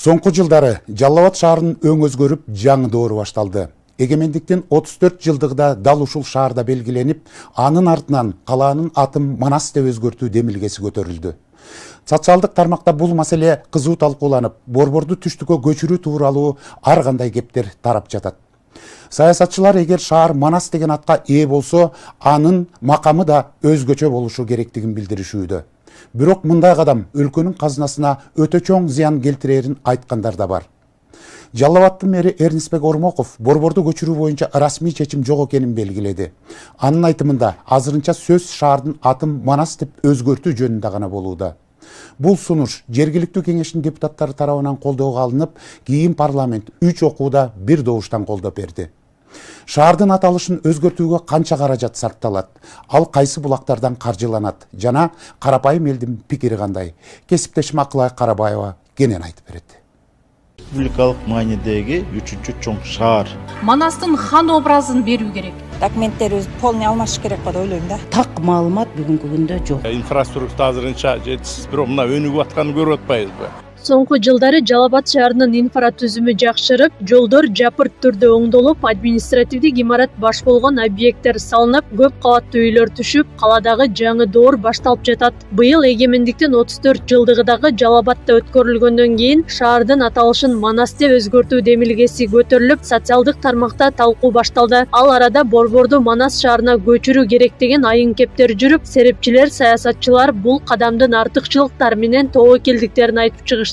Соңку жылдары Жалал Абад шаарынын өң өзгөрүп, жаңы доору башталды. Эгемендиктин 34 жылдыгында дал ушул шаарда белгиленип, анын артынан калаанын атын Манас деп өзгөртүү демилгеси көтөрүлдү. Социалдык тармакта бул маселе кызуу талкууланып, борборду түштүккө көчүрүү тууралуу ар кандай кептер тарап жатат. Саясатчылар эгер шаар Манас деген атка ээ болсо, анын макамы да өзгөчө болушу керектигин билдиришүүдө. Бирок мындай кадам өлкөнүн казынасына өтө чоң зыян келтирерин айткандар да бар. Жалал Абадтын мэри Эрнисбек Ормоков борборду көчүрүү боюнча расмий чечим жок экенин белгиледи. Анын айтымында азырынча сөз шаардын атын Манас деп өзгөртүү жөнүндө гана болууда. Бул сунуш жергиликтүү кеңештин депутаттары тарабынан колдоого алынып, кийин парламент 3 окууда бир добуштан колдоп берди. Шаардын аталышын өзгөртүүгө канча каражат сарпталат, ал кайсы булактардан каржыланат жана карапайым элдин пикири кандай? Кесиптешим Акылай Карабаева кенен айтып берет. Республикалык маанидеги 3-чү чоң шаар. Манастын хан образын берүү керек. Документтерибиз полный алмашыш керек деп ойлойм да. Так маалымат бүгүнкү күндө жок. Инфраструктура азырынча жетишсиз, бирок мына өнүгүп атканын көрүп атпайбызбы? Соңку жылдары Жалал Абад шаарынын инфратүзүмү жакшырып, жолдор жапырт түрдө оңдолуп, административдик имарат баш болгон объекттер салынып, көп кабаттуу үйлөр түшүп, каладагы жаңы доор башталып жатат. Быйыл эгемендиктин 34 жылдыгындагы Жалал Абадта өткөрүлгөндөн кийин шаардын аталышын Манас деп өзгөртүү демилгеси көтөрүлүп, социалдык тармакта талкуу башталды. Ал арада борборду Манас шаарына көчүрүү керек деген айын кептер жүрүп, серепчилер, саясатчылар бул кадамдын артыкчылыктары менен тобокелдиктерин айтып чыгышты.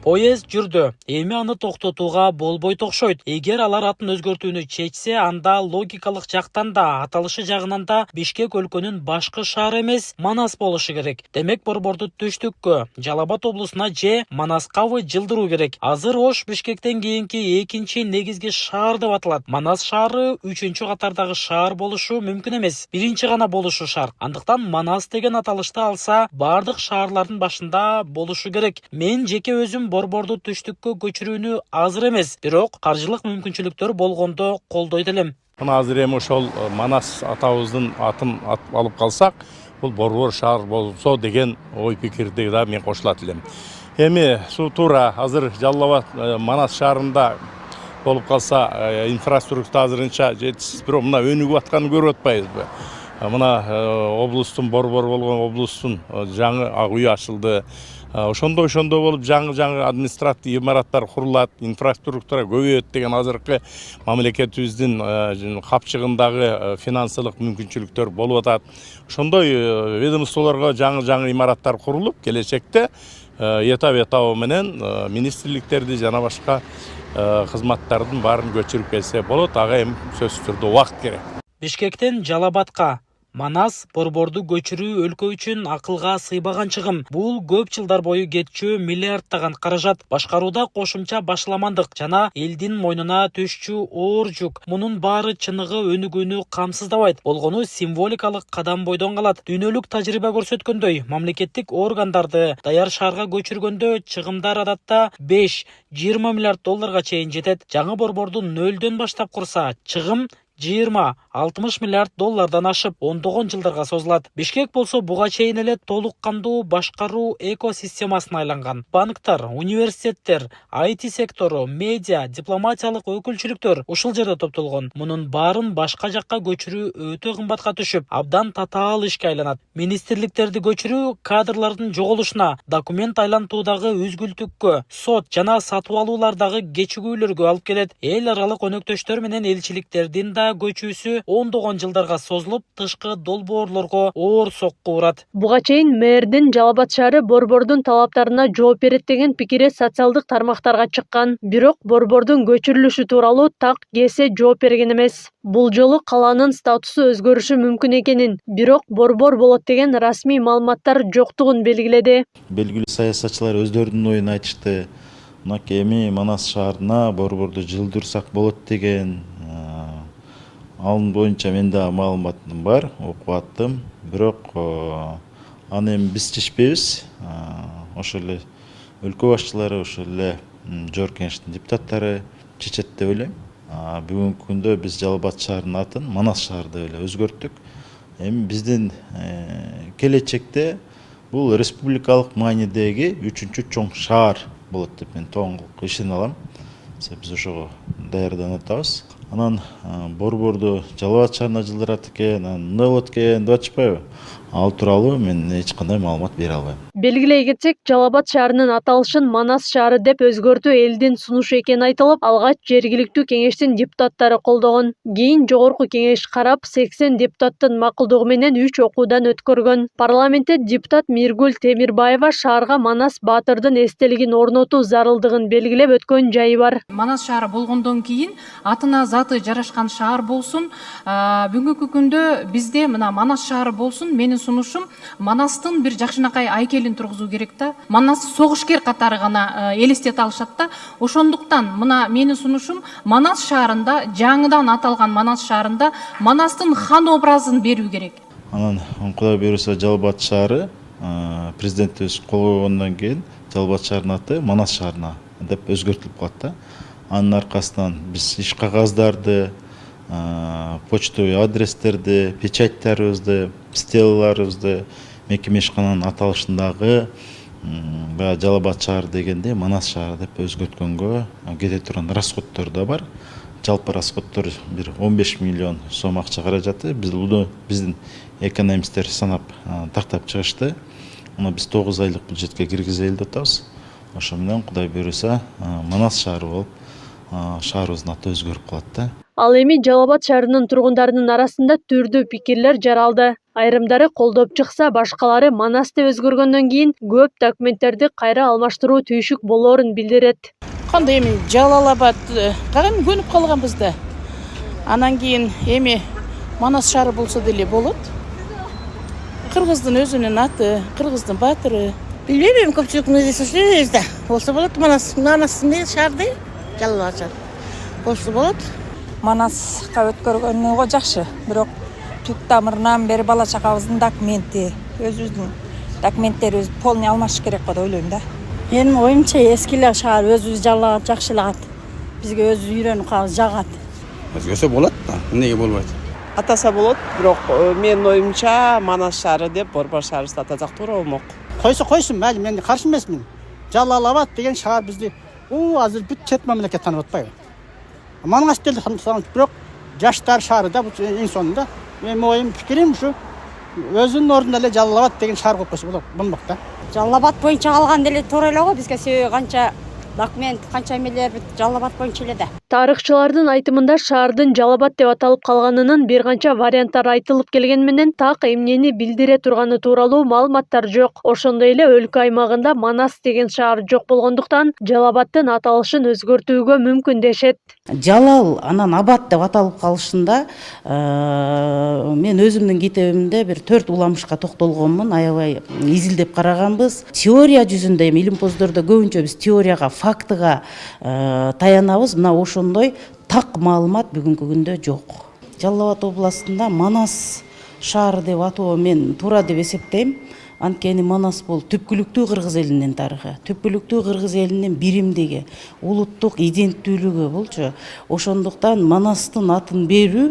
Поезд жүрдү. Эми аны токтотууга болбойт окшойт. Эгер алар атын өзгөртүүнү чечсе, анда логикалык жактан да, аталышы жагынан да Бишкек өлкөнүн башкы шаары эмес, Манас болушу керек. Демек борборду түштүккө, Жалал Абад облусуна же Манаскабы жылдыруу керек. Азыр Ош Бишкектен кийинки экинчи негизги шаар деп аталат. Манас шаары 3-чү катардагы шаар болушу мүмкүн эмес. Биринчи гана болушу шарт. Андыктан Манас деген аталышты алса, бардык шаарлардын башында болушу керек. Мен жеке өзүм борборду түштүккө көчүрүүнү азыр эмес, бирок каржылык мүмкүнчүлүктөр болгондо колдойт элем. Мына азыр эми ошол Манас атабыздын атын алып калсак, бул борбор шаар болсо деген ой пикирди да мен кошулат элем. Эми туура азыр Жалал Абад Манас шаарында болуп калса, инфраструктура азырынча жетишсиз, бирок мына өнүгүп атканын көрүп атпайбызбы? Мына облустун борбор болгон облустун жаңы ак үй ачылды. Ошондой болуп жаңы административ имараттар курулат, инфраструктура көбөйөт деген азыркы мамлекетибиздин капчыгындагы финансылык мүмкүнчүлүктөр болуп атат. Ошондой ведомстволорго жаңы имараттар курулуп, келечекте этап менен министрликтерди жана башка кызматтардын баарын көчүрүп келсе болот. Ага эми сөзсүз түрдө убакыт керек. Бишкектен Жалал Абадка Манас борборду көчүрүү өлкө үчүн акылга сыйбаган чыгым. Бул көп жылдар бою кетчү миллиардтаган каражат. Башкарууда кошумча башламандык жана элдин мойнуна төшчү оор жүк. Мунун баары чыныгы өнүгүүнү камсыздабайт. Болгону символикалык кадам бойдон калат. Дүйнөлүк тажрыйба көрсөткөндөй, мамлекеттик органдарды даяр шаарга көчүргөндө чыгымдар адатта 5-20 миллиард долларга чейин жетет. Жаңы борборду нөлдөн баштап курса, чыгым 20-60 миллиард доллардан ашып, ондогон жылдарга созулат. Бишкек болсо буга чейин эле толук кандуу башкаруу экосистемасына айланган. Банктар, университеттер, IT сектору, медиа, дипломатиялык өкүлчүлүктөр ушул жерде топтолгон. Мунун баарын башка жакка көчүрүү өтө кымбатка түшүп, абдан татаал ишке айланат. Министрликтерди көчүрүү кадрлардын жоголушуна, документ айлантуудагы үзгүлтүккө, сот жана сатып алуулардагы кечигүүлөргө алып келет. Эл аралык өнөктөштөр менен элчиликтердин да көчүүсү ондогон жылдарга созулуп, тышкы долбоорлорго оор сокку урат. Буга чейин мэрдин Жалал Абад шаары борбордун талаптарына жооп берет деген пикири социалдык тармактарга чыккан. Бирок борбордун көчүрүлүшү тууралуу так кесе жооп берген эмес. Бул жолу калаанын статусу өзгөрүшү мүмкүн экенин, бирок борбор болот деген расмий маалыматтар жоктугун белгиледи. Белгилүү саясатчылар өздөрүнүн оюн айтышты. Мынакей эми Манас шаарына борборду жылдырсак болот деген Алын боюнча менде маалыматым бар, окуп аттым. Бирок аны эми биз чечпейбиз. Ошол эле өлкө башчылары, ошол эле жогорку кеңештин депутаттары чечет деп ойлойм. Бүгүнкү күндө биз Жалал Абад шаарынын атын Манас шаар деп эле өзгөрттүк. Эми биздин келечекте бул республикалык маанидеги 3-чү чоң шаар болот деп мен тоңгулук ишене алам. Биз ошого даярданып атабыз. Анан борборду Жалал-Абад шаарына жылдырат экен, мындай болот экен деп атышпайбы? Ал тууралуу мен эч кандай маалымат бере албайм. Белгилей кетсек, Жалал-Абад шаарынын аталышын Манас шаары деп өзгөртүү элдин сунушу экени айтылып, алгач жергиликтүү кеңештин депутаттары колдогон. Кийин жогорку кеңеш карап, 80 депутаттын макулдугу менен 3 окуудан өткөргөн. Парламентте депутат Миргүл Темирбаева шаарга Манас Баатырдын эстелигин орнотуу зарылдыгын белгилеп өткөн жайы бар. Манас шаары болгондон кийин атына заты жарашкан шаар болсун. Бүгүнкү күндө бизде мына Манас шаары болсун. Менин сунушум Манастын бир жакшынакай айкелин тургузуу керек да. Манас согушкер катары гана элестете алышат да. Ошондуктан мына менин сунушум Манас шаарында, жаңыдан аталган Манас шаарында Манастын хан образын берүү керек. Анан Кудай буйруса Жалал-Абад шаары президентибиз кол койгондон кийин Жалал-Абад шаарынын аты Манас шаарына деп өзгөртүлүп калат да. Анын аркасынан биз иш кагаздарды, почтовый адрестерди, печаттарыбызды, стелаларыбызды мекеме ишкананын аталышындагы Жалал-Абад шаары дегенде Манас шаары деп өзгөрткөнгө кете турган расходдор да бар. Жалпы расходдор бир 15 миллион сом акча каражаты. Биздин экономисттер санап тактап чыгышты. Мына биз 9 айлык бюджетке киргизели деп атабыз. Ошо менен Кудай буйруса Манас шаары болуп шаарыбыздын аты өзгөрүп калат да. Ал эми Жалал-Абад шаарынын тургундарынын арасында түрдүү пикирлер жаралды. Айрымдары колдоп чыкса, башкалары Манас деп өзгөргөндөн кийин көп документтерди кайра алмаштыруу түйшүк болоорун билдирет. Кандай эми Жалал-Абад кагы көнүп калганбыз да. Анан кийин эми Манас шаары болсо деле болот. Кыргыздын өзүнүн аты, кыргыздын баатыры. Билбейм, көпчүлүктүн өзү сүйлөйбүз да. Болсо болот, Манас эмне шаарды? Жалал-Абад шаары. Болсо болот. Манаска өткөргөнүгө жакшы, бирок түп тамырынан бери бала чакабыздын документи, өзүбүздүн документтерибиз полный алмашыш керек го деп ойлойм да. Менин оюмча эскилер шаар өзүбүз Жалал-Абад жакшылагат. Бизге өзү үйрөнүп калып жагат. Өзгөсө болот да, эмнеге болбойт? Атаса болот, бирок менин оюмча Манас шаары деп борбор шаарыбызды атасак туура болмок. Койсун, майли, мен каршы эмесмин. Жалал-Абад деген шаар бизди азыр бүт чет мамлекет таанып атпайбы? Манас деле бирок жаштар шаары да бул эң сонунда. Менин оюм пикирим ушу өзүнүн ордунда эле Жалал-Абад деген шаар коюп койсо болмок да. Жалал-Абад боюнча калган деле туура эле го, бизге себеби канча документ, канча эмелер Жалал-Абад боюнча эле да. Тарыхчылардын айтымында шаардын Жалал-Абад деп аталып калганынын бир канча варианттар айтылып келген менен так эмнени билдире турганы тууралуу маалыматтар жок. Ошондой эле өлкө аймагында Манас деген шаар жок болгондуктан Жалал-Абадтын аталышын өзгөртүүгө мүмкүн дешет. Жалал анан Абад деп аталып калышында мен өзүмдүн китебимде бир 4 уламышка токтолгонмун, аябай изилдеп караганбыз. Теория жүзүндө эми илимпоздордо көбүнчө биз теорияга, фактыга таянабыз. Мына ошондой так маалымат бүгүнкү күндө жок. Жалал-Абад областында Манас шаары деп атоо мен туура деп эсептейм. Анткени Манас бул түпкүлүктүү кыргыз элинин тарыхы, түпкүлүктүү кыргыз элинин биримдиги, улуттук иденттүүлүгү булчу. Ошондуктан Манастын атын берүү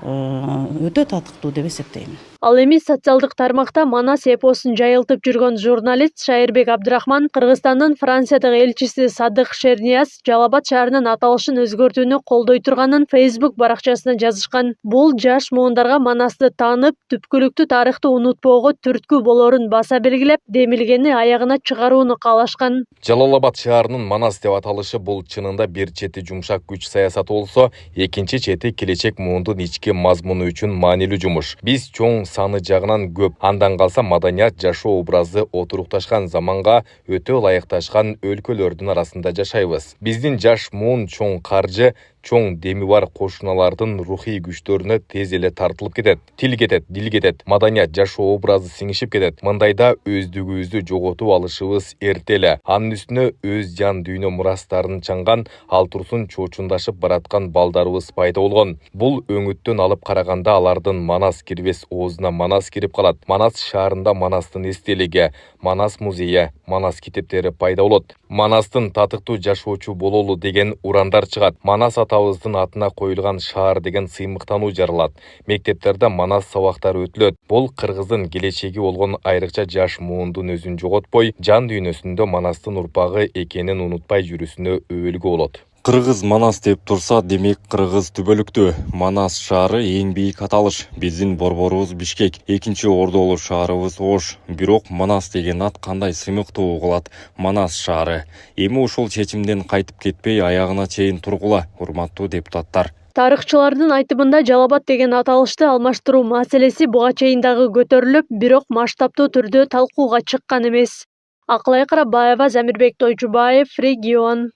өтө татыктуу деп эсептейм. Ал эми социалдык тармакта Манас эпосун жайылтып жүргөн журналист Шайырбек Абдрахман Кыргызстандын Франциядагы элчиси Садык Шернияз Жалал-Абад шаарынын аталышын өзгөртүүнү колдой турганын Facebook баракчасына жазышкан. Бул жаш муундарга Манасты таанып, түпкүлүктүү тарыхты унутпоого түрткү болоорун баса белгилеп, демилгени аягына чыгарууну каалашкан. Жалал-Абад шаарынын Манас деп аталышы бул чынында бир чети жумшак күч саясаты болсо, экинчи чети келечек муундун ички мазмуну үчүн маанилүү жумуш. Биз чоң саны жагынан көп, андан калса маданият жашоо образы отурукташкан заманга өтө ылайыкташкан өлкөлөрдүн арасында жашайбыз. Биздин жаш муун чоң каржы, чоң деми бар кошуналардын рухий күчтөрүнө тез эле тартылып кетет. Тил кетет, дил кетет, маданият жашоо образы сиңишип кетет. Мындайда өздүгүбүздү жоготуп алышыбыз эрте эле. Анын үстүнө өз жан дүйнө мурастарын чаңган, ал турсун чоочундашып бараткан балдарыбыз пайда болгон. Бул өңүттөн алып караганда алардын Манас кирбес оозуна Манас кирип калат. Манас шаарында Манастын эстелиги, Манас музейи, Манас китептери пайда болот. Манастын татыктуу жашоочу бололу деген урандар чыгат. Манас атабыздын атына коюлган шаар деген сыймыктануу жаралат. Мектептерде Манас сабактары өтүлөт. Бул кыргыздын келечеги болгон айрыкча жаш муундун өзүн жоготпой, жан дүйнөсүндө Манастын урпагы экенин унутпай жүрүүсүнө өбөлгө болот. Кыргыз Манас деп турса, демек Кыргыз түбөлүктө. Манас шаары эң бийик аталыш. Биздин борборубуз Бишкек, экинчи ордолуу шаарыбыз Ош. Бирок Манас деген ат кандай сыймыктуу кылат? Манас шаары. Эми ушул чечимден кайтып кетпей, аягына чейин тургула, урматтуу депутаттар. Тарыхчылардын айтымында Жалал-Абад деген аталышты алмаштыруу маселеси буга чейин дагы көтөрүлүп, бирок масштабтуу түрдө талкууга чыккан эмес. Акылай Карабаева, Замирбек Тойчубаев, Регион.